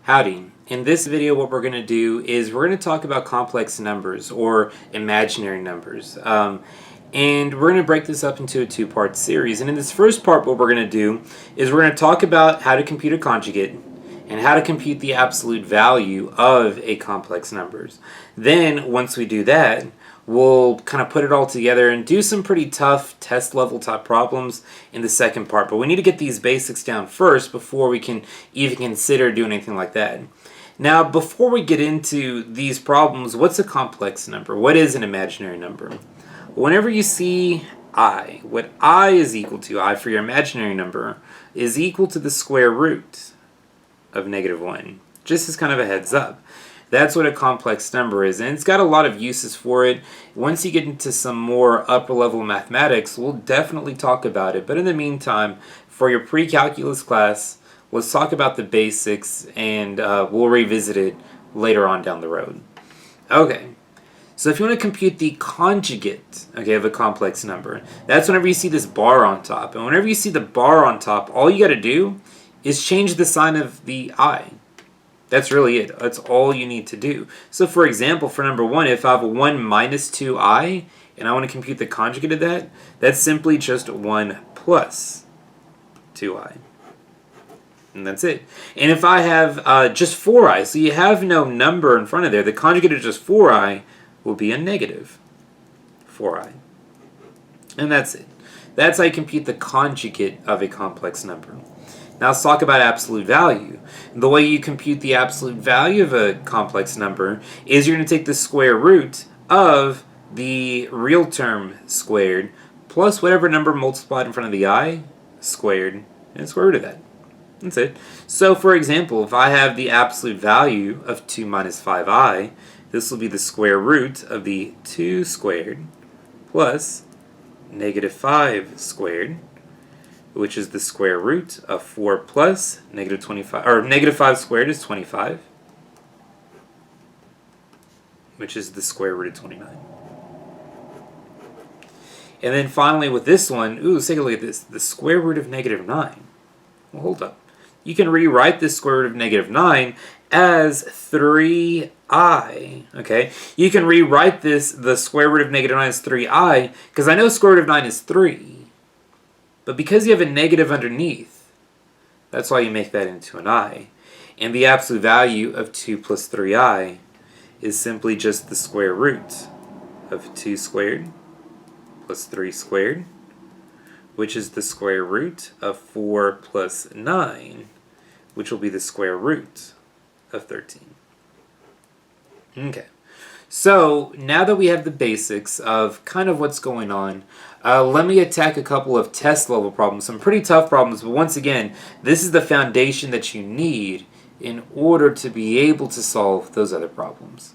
Howdy. In this video, what we're going to do is we're going to talk about complex numbers or imaginary numbers. And we're going to break this up into a two-part series. And in this first part, what we're going to do is we're going to talk about how to compute a conjugate and how to compute the absolute value of a complex numbers. Then, once we do that, we'll kind of put it all together and do some pretty tough test level type problems in the second part. But we need to get these basics down first before we can even consider doing anything like that. Now, before we get into these problems, what's a complex number? What is an imaginary number? Whenever you see I, what I is equal to, I for your imaginary number, is equal to the square root of -1. Just as kind of a heads up. That's what a complex number is, and it's got a lot of uses for it. Once you get into some more upper level mathematics, we'll definitely talk about it. But in the meantime, for your pre-calculus class, let's talk about the basics, and we'll revisit it later on down the road. Okay, so if you want to compute the conjugate, okay, of a complex number, that's whenever you see this bar on top. And whenever you see the bar on top, all you got to do is change the sign of the I. That's really it. That's all you need to do. So for example, for number 1, if I have a 1 minus 2i, and I want to compute the conjugate of that, that's simply just 1 plus 2i. And that's it. And if I have just 4i, so you have no number in front of there, the conjugate of just 4i will be a negative 4i. And that's it. That's how you compute the conjugate of a complex number. Now let's talk about absolute value. The way you compute the absolute value of a complex number is you're going to take the square root of the real term squared plus whatever number multiplied in front of the I squared and square root of that. That's it. So for example, if I have the absolute value of 2 minus 5i, this will be the square root of the 2 squared plus -5 squared, which is the square root of 4 plus -25, or -5 squared is 25, which is the square root of 29. And then finally with this one, let's take a look at this, the square root of -9. Well, hold up. You can rewrite this square root of -9 as 3i, okay? You can rewrite this, the square root of -9 as 3i, because I know square root of 9 is 3. But because you have a negative underneath, that's why you make that into an I. And the absolute value of 2 plus 3i is simply just the square root of 2 squared plus 3 squared, which is the square root of 4 plus 9, which will be the square root of 13. Okay. So now that we have the basics of kind of what's going on, let me attack a couple of test level problems, some pretty tough problems, but once again, this is the foundation that you need in order to be able to solve those other problems.